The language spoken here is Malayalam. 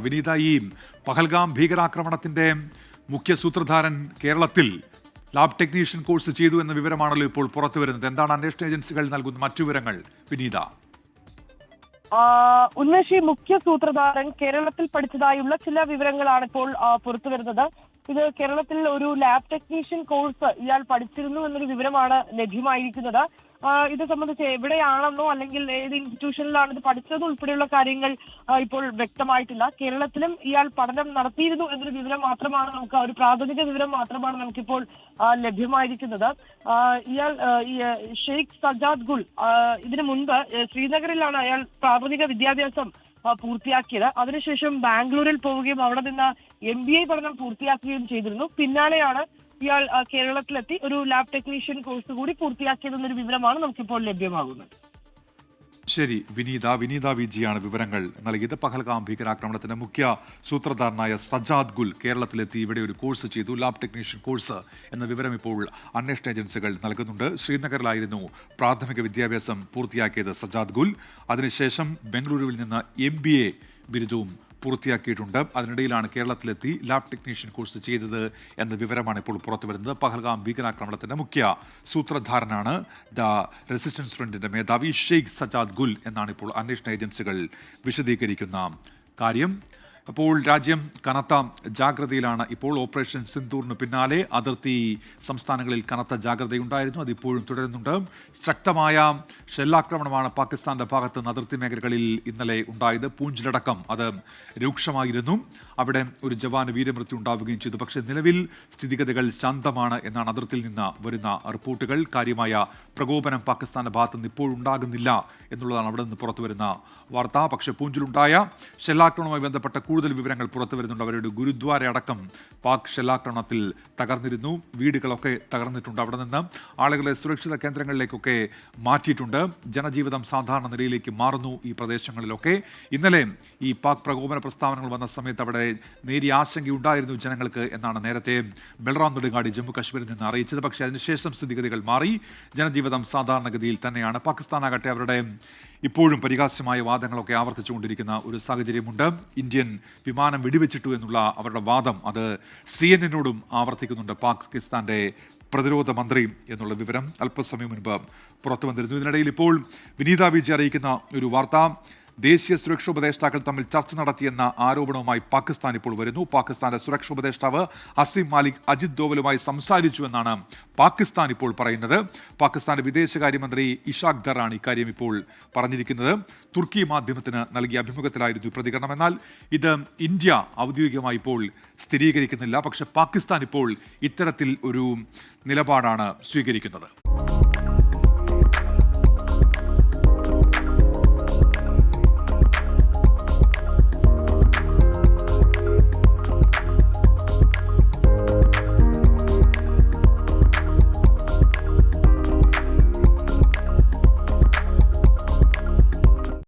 വിനീത, ഈ പഹൽഗാം ഭീകരാക്രമണത്തിന്റെ മുഖ്യ സൂത്രധാരൻ കേരളത്തിൽ ലാബ് ടെക്നീഷ്യൻ കോഴ്സ് ചെയ്തു എന്ന വിവരമാണല്ലോ ഇപ്പോൾ പുറത്തു വരുന്നത്. എന്താണ് അന്വേഷണ ഏജൻസികൾ നൽകുന്ന മറ്റു വിവരങ്ങൾ വിനീത? ഉന്മേഷി, മുഖ്യ സൂത്രധാരൻ കേരളത്തിൽ പഠിച്ചതായുള്ള ചില വിവരങ്ങളാണ് ഇപ്പോൾ പുറത്തു വരുന്നത്. ഇത് കേരളത്തിൽ ഒരു ലാബ് ടെക്നീഷ്യൻ കോഴ്സ് ഇയാൾ പഠിച്ചിരുന്നു എന്നൊരു വിവരമാണ് ലഭ്യമായിരിക്കുന്നത്. ഇത് സംബന്ധിച്ച് എവിടെയാണെന്നോ അല്ലെങ്കിൽ ഏത് ഇൻസ്റ്റിറ്റ്യൂഷനിലാണ് ഇത് പഠിച്ചത് ഉൾപ്പെടെയുള്ള കാര്യങ്ങൾ ഇപ്പോൾ വ്യക്തമായിട്ടില്ല. കേരളത്തിലും ഇയാൾ പഠനം നടത്തിയിരുന്നു എന്നൊരു വിവരം മാത്രമാണ് ഒരു പ്രാഥമിക വിവരം മാത്രമാണ് നമുക്കിപ്പോൾ ലഭ്യമായിരിക്കുന്നത്. ഇയാൾ ഷെയ്ഖ് സജാദ് ഗുൽ ഇതിനു മുൻപ് ശ്രീനഗറിലാണ് അയാൾ പ്രാഥമിക വിദ്യാഭ്യാസം പൂർത്തിയാക്കിയത്. അതിനുശേഷം ബാംഗ്ലൂരിൽ പോവുകയും അവിടെ നിന്ന് MBA പഠനം പൂർത്തിയാക്കുകയും ചെയ്തിരുന്നു. പിന്നാലെയാണ് ഇയാൾ കേരളത്തിലെത്തി ഒരു ലാബ് ടെക്നീഷ്യൻ കോഴ്സ് കൂടി പൂർത്തിയാക്കിയതെന്നൊരു വിവരമാണ് നമുക്കിപ്പോൾ ലഭ്യമാകുന്നത്. ശരി വിനീത വിജിയാണ് വിവരങ്ങൾ നൽകിയത്. പഹൽഗാം ഭീകരാക്രമണത്തിന്റെ മുഖ്യ സൂത്രധാരനായ സജാദ് ഗുൽ കേരളത്തിലെത്തി ഇവിടെ ഒരു കോഴ്സ് ചെയ്തു, ലാബ് ടെക്നീഷ്യൻ കോഴ്സ് എന്ന വിവരം ഇപ്പോൾ അന്വേഷണ ഏജൻസികൾ നൽകുന്നുണ്ട്. ശ്രീനഗറിലായിരുന്നു പ്രാഥമിക വിദ്യാഭ്യാസം പൂർത്തിയാക്കിയത് സജാദ് ഗുൽ. അതിനുശേഷം ബംഗളൂരുവിൽ നിന്ന് MBA ബിരുദവും പൂർത്തിയാക്കിയിട്ടുണ്ട്. അതിനിടയിലാണ് കേരളത്തിലെത്തി ലാബ് ടെക്നീഷ്യൻ കോഴ്സ് ചെയ്തത് എന്ന വിവരമാണ് ഇപ്പോൾ പുറത്തു വരുന്നത്. പഹൽഗാം ഭീകരാക്രമണത്തിന്റെ മുഖ്യ സൂത്രധാരനാണ് ദ റെസിസ്റ്റൻസ് ഫ്രണ്ടിന്റെ മേധാവി ഷെയ്ഖ് സജാദ് ഗുൽ എന്നാണ് ഇപ്പോൾ അന്വേഷണ ഏജൻസികൾ വിശദീകരിക്കുന്ന കാര്യം. അപ്പോൾ രാജ്യം കനത്ത ജാഗ്രതയിലാണ്. ഇപ്പോൾ ഓപ്പറേഷൻ സിന്ദൂറിന് പിന്നാലെ അതിർത്തി സംസ്ഥാനങ്ങളിൽ കനത്ത ജാഗ്രതയുണ്ടായിരുന്നു, അതിപ്പോഴും തുടരുന്നുണ്ട്. ശക്തമായ ഷെല്ലാക്രമണമാണ് പാകിസ്ഥാന്റെ ഭാഗത്ത് നിന്ന് അതിർത്തി മേഖലകളിൽ ഇന്നലെ ഉണ്ടായത്. പൂഞ്ചിലടക്കം അത് രൂക്ഷമായിരുന്നു. അവിടെ ഒരു ജവാന് വീരമൃത്യു ഉണ്ടാവുകയും ചെയ്തു. പക്ഷേ നിലവിൽ സ്ഥിതിഗതികൾ ശാന്തമാണ് എന്നാണ് അതിർത്തിയിൽ നിന്ന് വരുന്ന റിപ്പോർട്ടുകൾ. കാര്യമായ പ്രകോപനം പാകിസ്ഥാന്റെ ഭാഗത്ത് നിന്ന് ഇപ്പോഴുണ്ടാകുന്നില്ല എന്നുള്ളതാണ് അവിടെ നിന്ന് പുറത്തു വരുന്ന വാർത്ത. പക്ഷേ പൂഞ്ചിലുണ്ടായ ഷെല്ലാക്രമണവുമായി ബന്ധപ്പെട്ട കൂടുതൽ വിവരങ്ങൾ പുറത്തു വരുന്നുണ്ട്. അവരുടെ ഗുരുദ്വാര അടക്കം പാക് ഷെല്ലാക്രമണത്തിൽ തകർന്നിരുന്നു. വീടുകളൊക്കെ തകർന്നിട്ടുണ്ട്. അവിടെ നിന്ന് ആളുകളെ സുരക്ഷിത കേന്ദ്രങ്ങളിലേക്കൊക്കെ മാറ്റിയിട്ടുണ്ട്. ജനജീവിതം സാധാരണ നിലയിലേക്ക് മാറുന്നു ഈ പ്രദേശങ്ങളിലൊക്കെ. ഇന്നലെ ഈ പാക് പ്രകോപന പ്രസ്താവനകൾ വന്ന സമയത്ത് അവിടെ നേരിയ ആശങ്കയുണ്ടായിരുന്നു ജനങ്ങൾക്ക് എന്നാണ് നേരത്തെ ബൽറാം നെടുങ്ങാടി ജമ്മു കാശ്മീരിൽ നിന്ന് അറിയിച്ചത്. പക്ഷേ അതിനുശേഷം സ്ഥിതിഗതികൾ മാറി, ജനജീവിതം സാധാരണഗതിയിൽ തന്നെയാണ്. പാകിസ്ഥാനാകട്ടെ അവരുടെ ഇപ്പോഴും പരിഹാസ്യമായ വാദങ്ങളൊക്കെ ആവർത്തിച്ചുകൊണ്ടിരിക്കുന്ന ഒരു സാഹചര്യമുണ്ട്. ഇന്ത്യൻ വിമാനം വെടിവെച്ചിട്ടു എന്നുള്ള അവരുടെ വാദം അത് CNN-നോടും ആവർത്തിക്കുന്നുണ്ട് പാകിസ്ഥാന്റെ പ്രതിരോധ മന്ത്രി എന്നുള്ള വിവരം അല്പസമയം മുൻപ് പുറത്തു വന്നിരുന്നു. ഇതിനിടയിൽ ഇപ്പോൾ വിനീത വിജി അറിയിക്കുന്ന ഒരു വാർത്ത, ദേശീയ സുരക്ഷാ ഉപദേഷ്ടാക്കൾ തമ്മിൽ ചർച്ച നടത്തിയെന്ന ആരോപണവുമായി പാകിസ്ഥാൻ ഇപ്പോൾ വരുന്നു. പാകിസ്ഥാന്റെ സുരക്ഷാ ഉപദേഷ്ടാവ് അസീം മാലിക് അജിത് ദോവലുമായി സംസാരിച്ചു എന്നാണ് പാകിസ്ഥാൻ ഇപ്പോൾ പറയുന്നത്. പാകിസ്ഥാന്റെ വിദേശകാര്യമന്ത്രി ഇഷാഖ് ദറാണ് ഇക്കാര്യം ഇപ്പോൾ പറഞ്ഞിരിക്കുന്നത്. തുർക്കി മാധ്യമത്തിന് നൽകിയ അഭിമുഖത്തിലായിരുന്നു പ്രതികരണം. എന്നാൽ ഇത് ഇന്ത്യ ഔദ്യോഗികമായി ഇപ്പോൾ സ്ഥിരീകരിക്കുന്നില്ല. പക്ഷേ പാകിസ്ഥാൻ ഇപ്പോൾ ഇത്തരത്തിൽ ഒരു നിലപാടാണ് സ്വീകരിക്കുന്നത്.